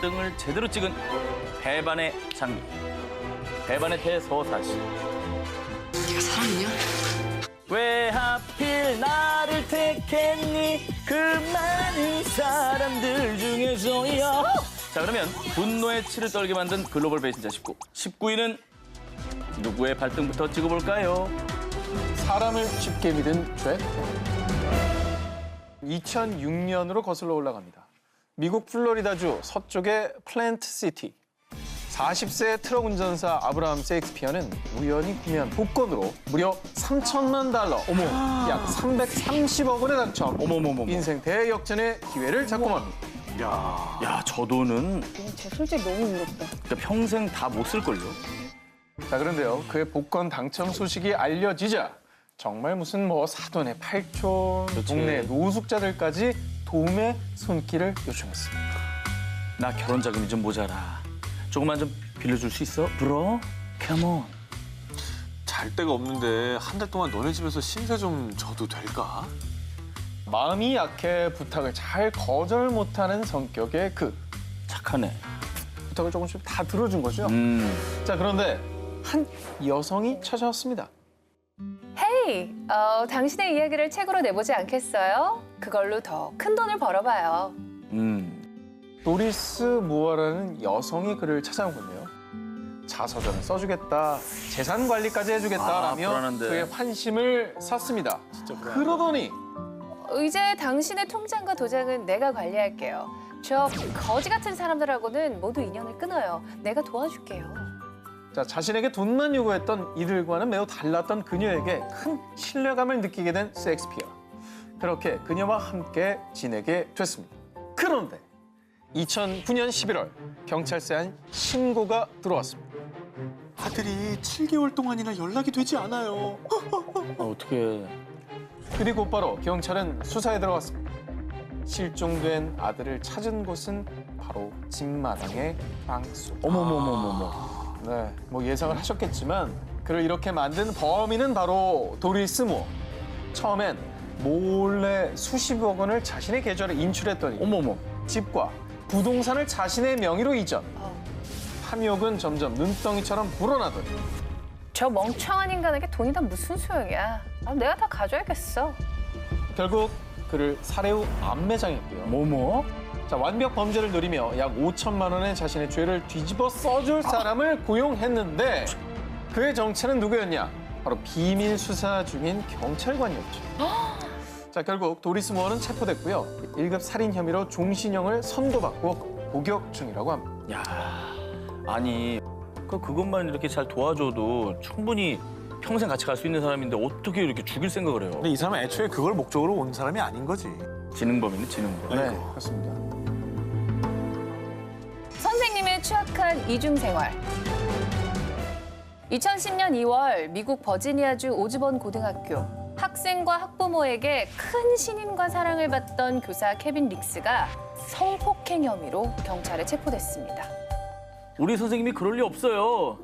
등을 제대로 찍은 배반의 장미. 배반의 대서사시. 네가 사람이냐? 왜 하필 나를 택했니? 그 많은 사람들 중에서요. 자, 그러면 분노의 치를 떨게 만든 글로벌 배신자 19. 19위는 누구의 발등부터 찍어볼까요? 사람을 쉽게 믿은 죄. 2006년으로 거슬러 올라갑니다. 미국 플로리다주 서쪽의 플랜트 시티. 40세 트럭 운전사 아브라함 세익스피어는 우연히 구매한 복권으로 무려 3천만 달러, 약 330억 원에 당첨. 어머머머. 인생 대역전의 기회를 잡고맙니다. 야, 저 돈은 저 솔직히 너무 무섭다. 진짜 평생 다 못 쓸걸요? 자, 그런데요, 그의 복권 당첨 소식이 알려지자 정말 무슨 뭐 사돈의 팔촌, 그렇지. 동네 노숙자들까지 도움의 손길을 요청했습니다. 나 결혼 자금이 좀 모자라. 조금만 좀 빌려줄 수 있어? 브로? 컴온. 잘 데가 없는데 한 달 동안 너네 집에서 신세 좀 져도 될까? 마음이 약해 부탁을 잘 거절 못하는 성격의 그 착하네. 부탁을 조금씩 다 들어준 거죠. 자, 그런데 한 여성이 찾아왔습니다. 헤이, 당신의 이야기를 책으로 내보지 않겠어요? 그걸로 더 큰 돈을 벌어봐요. 도리스 무어라는 여성이 그를 찾아온 건데요. 자서전을 써주겠다, 재산 관리까지 해주겠다라며 불안한데. 그의 환심을 샀습니다. 그러더니 이제 당신의 통장과 도장은 내가 관리할게요. 저 거지 같은 사람들하고는 모두 인연을 끊어요. 내가 도와줄게요. 자, 자신에게 돈만 요구했던 이들과는 매우 달랐던 그녀에게 큰 신뢰감을 느끼게 된 셰익스피어. 그렇게 그녀와 함께 지내게 됐습니다. 그런데 2009년 11월 경찰서에 한 신고가 들어왔습니다. 아들이 7개월 동안이나 연락이 되지 않아요. 어떻게? 그리고 곧바로 경찰은 수사에 들어갔습니다. 실종된 아들을 찾은 곳은 바로 집마당의 방수. 어머머머머머. 네, 뭐 예상을 하셨겠지만 그를 이렇게 만든 범인은 바로 도리스 무어. 처음엔 몰래 수십억 원을 자신의 계좌로 인출했더니 어머머. 집과 부동산을 자신의 명의로 이전. 탐욕은 점점 눈덩이처럼 불어나더니 저 멍청한 인간에게 돈이 다 무슨 소용이야. 내가 다 가져야겠어. 결국 그를 살해 후 암매장했고요. 뭐뭐? 자, 완벽 범죄를 누리며 약 5천만 원의 자신의 죄를 뒤집어 써줄 사람을 고용했는데 그의 정체는 누구였냐? 바로 비밀 수사 중인 경찰관이었죠. 자, 결국 도리스 무어는 체포됐고요. 1급 살인 혐의로 종신형을 선고받고 복역 중이라고 합니다. 야, 아니 그것만 이렇게 잘 도와줘도 충분히 평생 같이 갈 수 있는 사람인데 어떻게 이렇게 죽일 생각을 해요? 근데 이 사람은 애초에 그걸 목적으로 온 사람이 아닌 거지. 지능범이네, 지능범. 네, 그렇습니다. 선생님의 추악한 이중 생활. 2010년 2월 미국 버지니아주 오즈본 고등학교. 학생과 학부모에게 큰 신임과 사랑을 받던 교사 케빈 릭스가 성폭행 혐의로 경찰에 체포됐습니다. 우리 선생님이 그럴 리 없어요.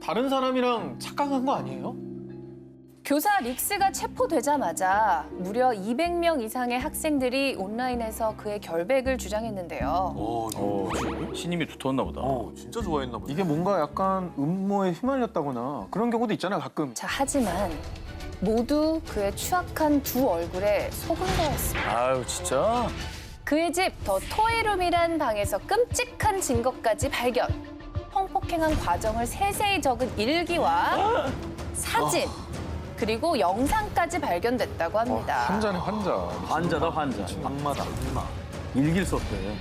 다른 사람이랑 착각한 거 아니에요? 교사 릭스가 체포되자마자 무려 200명 이상의 학생들이 온라인에서 그의 결백을 주장했는데요. 신임이 두터웠나 보다. 진짜 좋아했나 보다. 이게 뭔가 약간 음모에 휘말렸다거나 그런 경우도 있잖아요, 가끔. 자, 하지만 모두 그의 추악한 두 얼굴에 속은 거였습니다. 아유, 진짜? 그의 집 더 토이룸이란 방에서 끔찍한 증거까지 발견. 성폭행한 과정을 세세히 적은 일기와 사진, 그리고 영상까지 발견됐다고 합니다. 환자네, 환자. 환자다, 환자. 악마다, 악마. 일기를 썼대.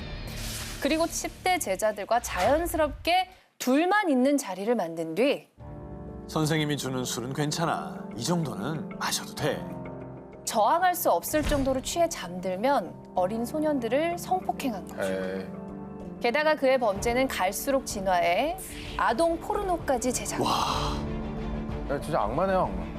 그리고 10대 제자들과 자연스럽게 둘만 있는 자리를 만든 뒤 선생님이 주는 술은 괜찮아. 이 정도는 마셔도 돼. 저항할 수 없을 정도로 취해 잠들면 어린 소년들을 성폭행한 거죠. 에이. 게다가 그의 범죄는 갈수록 진화해 아동 포르노까지 제작. 야, 진짜 악마네요, 악마.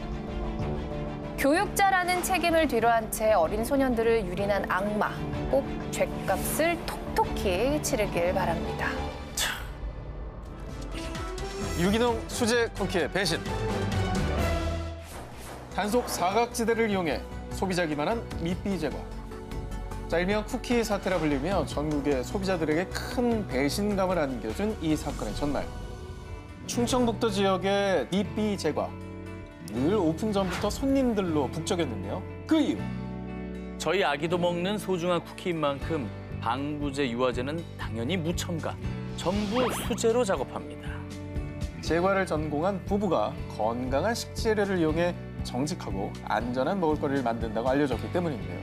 교육자라는 책임을 뒤로한 채 어린 소년들을 유린한 악마. 꼭 죗값을 톡톡히 치르길 바랍니다. 유기농 수제 쿠키의 배신. 단속 사각지대를 이용해 소비자 기반한 미비 제거. 자, 일명 쿠키 사태라 불리며 전국의 소비자들에게 큰 배신감을 안겨준 이 사건의 전날. 충청북도 지역의 닛비 제과. 늘 오픈 전부터 손님들로 북적였는데요. 그 이유. 저희 아기도 먹는 소중한 쿠키인 만큼 방부제, 유화제는 당연히 무첨가. 전부 수제로 작업합니다. 제과를 전공한 부부가 건강한 식재료를 이용해 정직하고 안전한 먹을거리를 만든다고 알려졌기 때문인데요.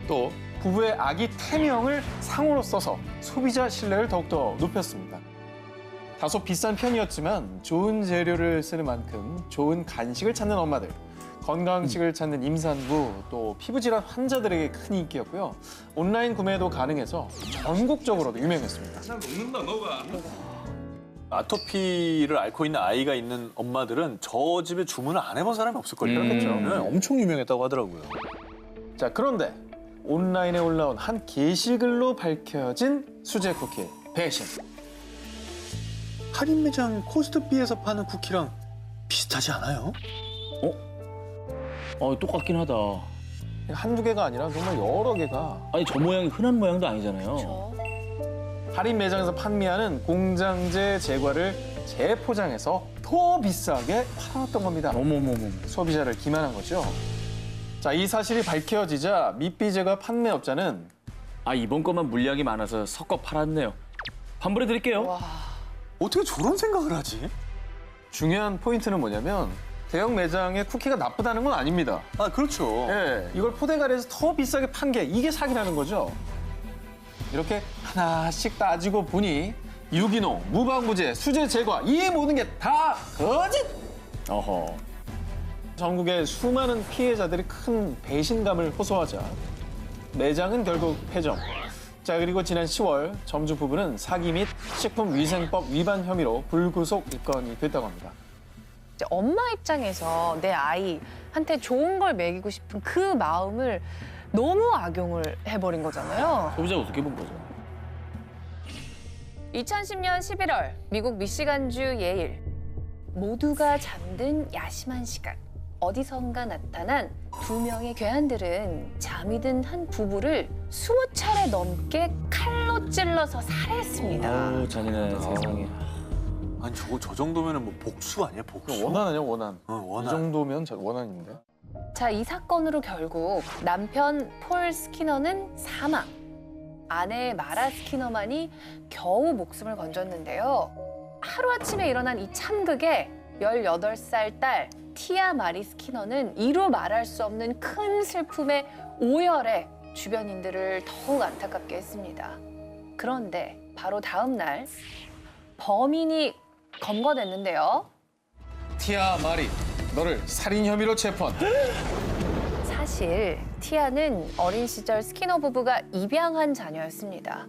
또 부부의 아기 태명을 상호로 써서 소비자 신뢰를 더욱더 높였습니다. 다소 비싼 편이었지만 좋은 재료를 쓰는 만큼 좋은 간식을 찾는 엄마들, 건강식을 찾는 임산부, 또 피부질환 환자들에게 큰 인기였고요. 온라인 구매도 가능해서 전국적으로도 유명했습니다. 아토피를 앓고 있는 아이가 있는 엄마들은 저 집에 주문을 안 해본 사람이 없을걸요. 그렇겠죠. 네, 엄청 유명했다고 하더라고요. 자, 그런데 온라인에 올라온 한 게시글로 밝혀진 수제 쿠키의 배신. 할인 매장 코스트비에서 파는 쿠키랑 비슷하지 않아요? 똑같긴 하다. 한두 개가 아니라 정말 여러 개가 아니 저 모양이 흔한 모양도 아니잖아요. 그렇죠. 할인 매장에서 판매하는 공장제 제과를 재포장해서 더 비싸게 팔아왔던 겁니다. 어머머머. 소비자를 기만한 거죠. 자, 이 사실이 밝혀지자 밋비 제과 판매업자는 이번 것만 물량이 많아서 섞어 팔았네요. 환불해 드릴게요. 와. 어떻게 저런 생각을 하지? 중요한 포인트는 뭐냐면 대형 매장의 쿠키가 나쁘다는 건 아닙니다. 아, 그렇죠. 예, 이걸 포대가리에서 더 비싸게 판 게 이게 사기라는 거죠. 이렇게 하나씩 따지고 보니 유기농, 무방부제, 수제 제과 이 모든 게 다 거짓! 어허. 전국의 수많은 피해자들이 큰 배신감을 호소하자 매장은 결국 폐점. 자, 그리고 지난 10월 점주 부부는 사기 및 식품위생법 위반 혐의로 불구속 입건이 됐다고 합니다. 이제 엄마 입장에서 내 아이한테 좋은 걸 먹이고 싶은 그 마음을 너무 악용을 해버린 거잖아요. 소비자 어떻게 본 거죠? 2010년 11월 미국 미시간주 예일. 모두가 잠든 야심한 시간. 어디선가 나타난 두 명의 괴한들은 잠이 든 한 부부를 20차례 넘게 칼로 찔러서 살해했습니다. 아우 잔인해 세상에. 아니, 저 정도면은 뭐 복수 아니야, 복수? 원한 아니야, 원한. 이 원한. 정도면 원한인데. 자, 이 사건으로 결국 남편 폴 스키너는 사망. 아내 마라 스키너만이 겨우 목숨을 건졌는데요. 하루아침에 일어난 이 참극에 18살 딸 티아 마리 스키너는 이루 말할 수 없는 큰 슬픔의 오열에 주변인들을 더욱 안타깝게 했습니다. 그런데 바로 다음 날 범인이 검거됐는데요. 티아 마리, 너를 살인 혐의로 체포한다. 사실 티아는 어린 시절 스키너 부부가 입양한 자녀였습니다.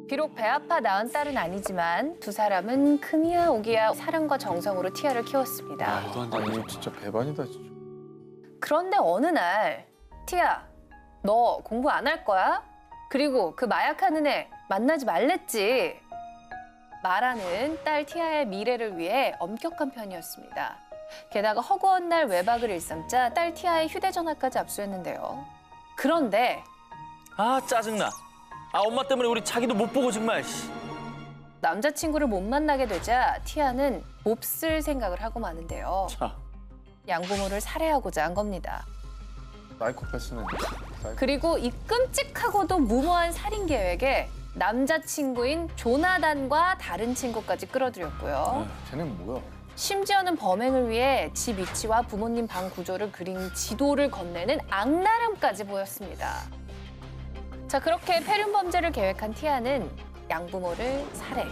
비록 배 아파 낳은 딸은 아니지만 두 사람은 금이야 오기야 사랑과 정성으로 티아를 키웠습니다. 말도 안 아니, 되는 이거 진짜 배반이다, 진짜. 그런데 어느 날 티아, 너 공부 안 할 거야? 그리고 그 마약하는 애 만나지 말랬지. 마라는 딸 티아의 미래를 위해 엄격한 편이었습니다. 게다가 허구한 날 외박을 일삼자 딸 티아의 휴대전화까지 압수했는데요. 그런데 짜증나. 엄마 때문에 우리 자기도 못 보고 정말. 남자친구를 못 만나게 되자 티아는 몹쓸 생각을 하고 마는데요. 자. 양부모를 살해하고자 한 겁니다. 사이코패스는. 그리고 이 끔찍하고도 무모한 살인 계획에 남자친구인 조나단과 다른 친구까지 끌어들였고요. 쟤는 뭐야? 심지어는 범행을 위해 집 위치와 부모님 방 구조를 그린 지도를 건네는 악랄함까지 보였습니다. 자, 그렇게 폐륜 범죄를 계획한 티아는 양부모를 살해.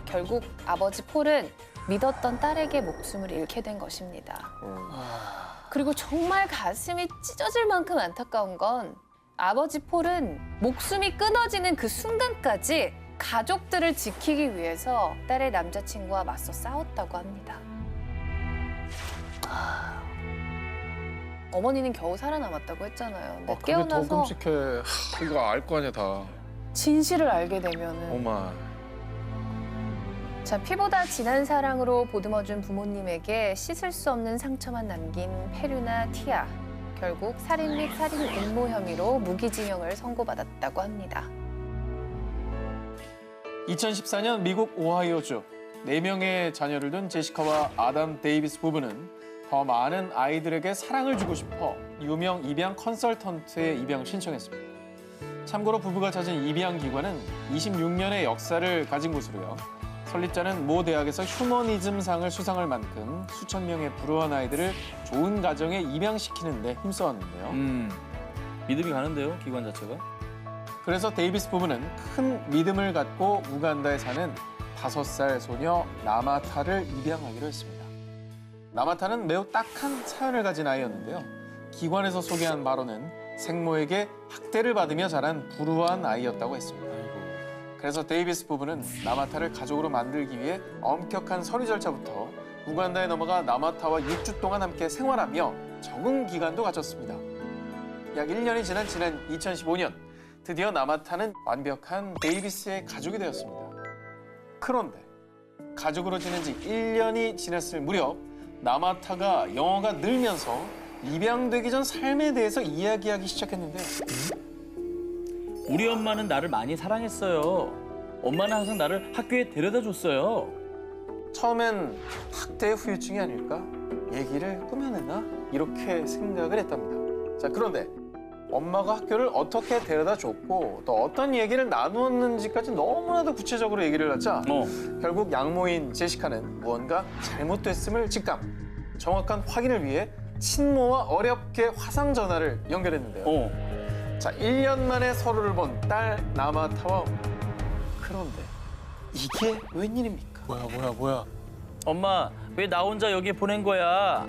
결국 아버지 폴은 믿었던 딸에게 목숨을 잃게 된 것입니다. 그리고 정말 가슴이 찢어질 만큼 안타까운 건 아버지 폴은 목숨이 끊어지는 그 순간까지 가족들을 지키기 위해서 딸의 남자친구와 맞서 싸웠다고 합니다. 어머니는 겨우 살아남았다고 했잖아요. 근데 그게 더 깨어나서 끔찍해. 이거 알 거 아니야, 다. 진실을 알게 되면은 어마. 자, 피보다 진한 사랑으로 보듬어준 부모님에게 씻을 수 없는 상처만 남긴 페류나 티아. 결국 살인 및 살인 음모 혐의로 무기징역을 선고받았다고 합니다. 2014년 미국 오하이오주 4명의 자녀를 둔 제시카와 아담 데이비스 부부는 더 많은 아이들에게 사랑을 주고 싶어 유명 입양 컨설턴트의 입양을 신청했습니다. 참고로 부부가 찾은 입양 기관은 26년의 역사를 가진 곳으로요. 설립자는 모 대학에서 휴머니즘상을 수상할 만큼 수천 명의 불우한 아이들을 좋은 가정에 입양시키는 데 힘써왔는데요. 믿음이 가는데요, 기관 자체가. 그래서 데이비스 부부는 큰 믿음을 갖고 우간다에 사는 5살 소녀 나마타를 입양하기로 했습니다. 나마타는 매우 딱한 사연을 가진 아이였는데요. 기관에서 소개한 바로는 생모에게 학대를 받으며 자란 불우한 아이였다고 했습니다. 그래서 데이비스 부부는 나마타를 가족으로 만들기 위해 엄격한 서류 절차부터 우간다에 넘어가 나마타와 6주 동안 함께 생활하며 적응 기간도 가졌습니다. 약 1년이 지난 2015년 드디어 나마타는 완벽한 데이비스의 가족이 되었습니다. 그런데 가족으로 지낸 지 1년이 지났을 무렵 나마타가 영어가 늘면서 입양되기 전 삶에 대해서 이야기하기 시작했는데요. 우리 엄마는 나를 많이 사랑했어요. 엄마는 항상 나를 학교에 데려다 줬어요. 처음엔 학대 후유증이 아닐까? 얘기를 꾸며내나? 이렇게 생각을 했답니다. 자, 그런데 엄마가 학교를 어떻게 데려다 줬고 또 어떤 얘기를 나누었는지까지 너무나도 구체적으로 얘기를 하자 결국 양모인 제시카는 무언가 잘못됐음을 직감. 정확한 확인을 위해 친모와 어렵게 화상 전화를 연결했는데요. 자, 1년 만에 서로를 본 딸 나마타와 엄마. 그런데 이게 웬일입니까? 뭐야. 엄마, 왜 나 혼자 여기에 보낸 거야?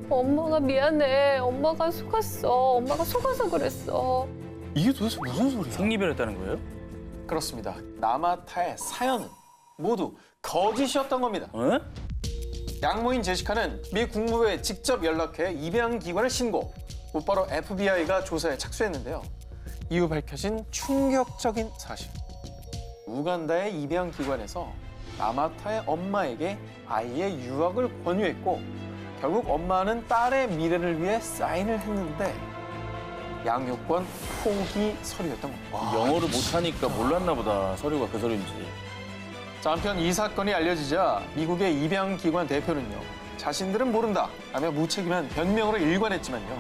엄마가 미안해. 엄마가 속았어. 엄마가 속아서 그랬어. 이게 도대체 무슨 소리야? 생리별했다는 거예요? 그렇습니다. 나마타의 사연은 모두 거짓이었던 겁니다. 어? 양모인 제시카는 미 국무부에 직접 연락해 입양 기관을 신고, 곧바로 FBI가 조사에 착수했는데요. 이후 밝혀진 충격적인 사실. 우간다의 입양 기관에서 나마타의 엄마에게 아이의 유학을 권유했고, 결국 엄마는 딸의 미래를 위해 사인을 했는데 양육권 포기 서류였던 겁니다. 영어를 못하니까 몰랐나 보다, 서류가 그 서류인지. 자, 한편 이 사건이 알려지자 미국의 입양기관 대표는요. 자신들은 모른다 라며 무책임한 변명으로 일관했지만요.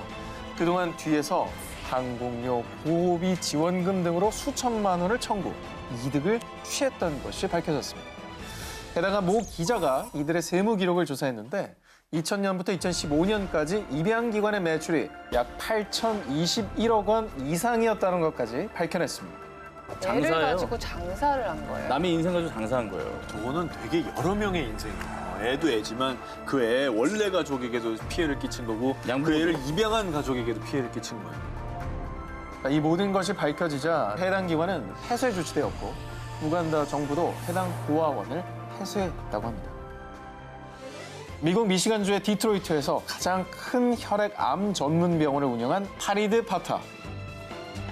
그동안 뒤에서 항공료, 보호비 지원금 등으로 수천만 원을 청구, 이득을 취했던 것이 밝혀졌습니다. 게다가 모 기자가 이들의 세무 기록을 조사했는데 2000년부터 2015년까지 입양기관의 매출이 약 8,021억 원 이상이었다는 것까지 밝혀냈습니다. 애를 장사예요. 가지고 장사를 한 거예요. 남의 인생 가지고 장사한 거예요. 저거는 되게 여러 명의 인생이에요. 애도 애지만 그 애 원래 가족에게도 피해를 끼친 거고 그 애를 입양한 가족에게도 피해를 끼친 거예요. 이 모든 것이 밝혀지자 해당 기관은 해소에 조치되었고 우간다 정부도 해당 고아원을 해소했다고 합니다. 미국 미시간주의 디트로이트에서 가장 큰 혈액암 전문 병원을 운영한 파리드 파타.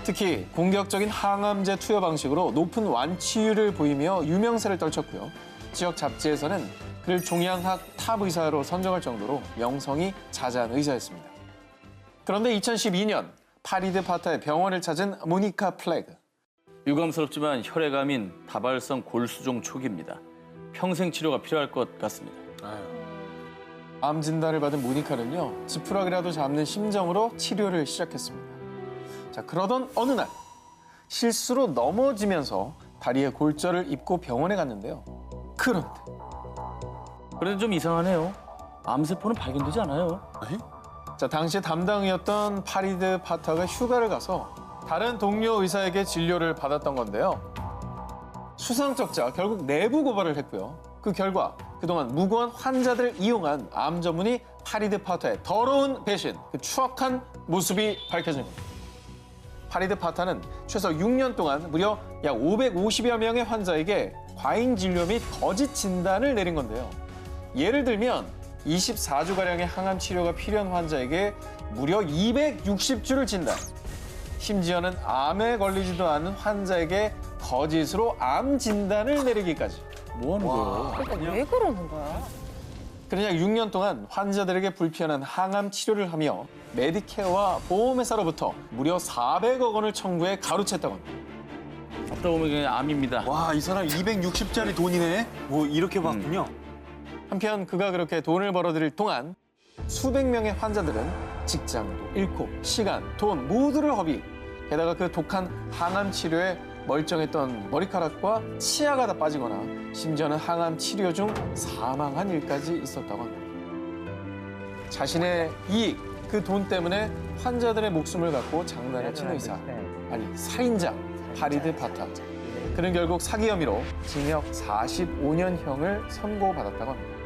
특히 공격적인 항암제 투여 방식으로 높은 완치율을 보이며 유명세를 떨쳤고요. 지역 잡지에서는 그를 종양학 탑 의사로 선정할 정도로 명성이 자자한 의사였습니다. 그런데 2012년 파리드 파타의 병원을 찾은 모니카 플래그. 유감스럽지만 혈액암인 다발성 골수종 초기입니다. 평생 치료가 필요할 것 같습니다. 암 진단을 받은 모니카는요. 지푸라기라도 잡는 심정으로 치료를 시작했습니다. 자, 그러던 어느 날 실수로 넘어지면서 다리에 골절을 입고 병원에 갔는데요. 그런데 그래도 좀 이상하네요. 암세포는 발견되지 않아요. 자, 당시 담당이었던 파리드 파타가 휴가를 가서 다른 동료 의사에게 진료를 받았던 건데요. 수상쩍자 결국 내부 고발을 했고요. 그 결과 그동안 무고한 환자들을 이용한 암 전문의 파리드 파타의 더러운 배신, 그 추악한 모습이 밝혀진 겁니다. 파리드 파타는 최소 6년 동안 무려 약 550여 명의 환자에게 과잉 진료 및 거짓 진단을 내린 건데요. 예를 들면 24주가량의 항암 치료가 필요한 환자에게 무려 260주를 진단. 심지어는 암에 걸리지도 않은 환자에게 거짓으로 암 진단을 내리기까지. 뭐 하는 거예요? 그러니까 왜 그러는 거야? 그러나 6년 동안 환자들에게 불편한 항암 치료를 하며 메디케어와 보험회사로부터 무려 400억 원을 청구해 가로챘다고 합니다. 앞다 보면 그냥 암입니다. 와, 이 사람 260짜리 돈이네. 뭐 이렇게 봤군요. 한편 그가 그렇게 돈을 벌어들일 동안 수백 명의 환자들은 직장도 잃고 시간, 돈 모두를 허비. 게다가 그 독한 항암 치료에 멀쩡했던 머리카락과 치아가 다 빠지거나 심지어는 항암 치료 중 사망한 일까지 있었다고 합니다. 자신의 이익, 그 돈 때문에 환자들의 목숨을 갖고 장난을 친 의사, 아니 살인자 파리드 바타. 그는 결국 사기 혐의로 징역 45년형을 선고받았다고 합니다.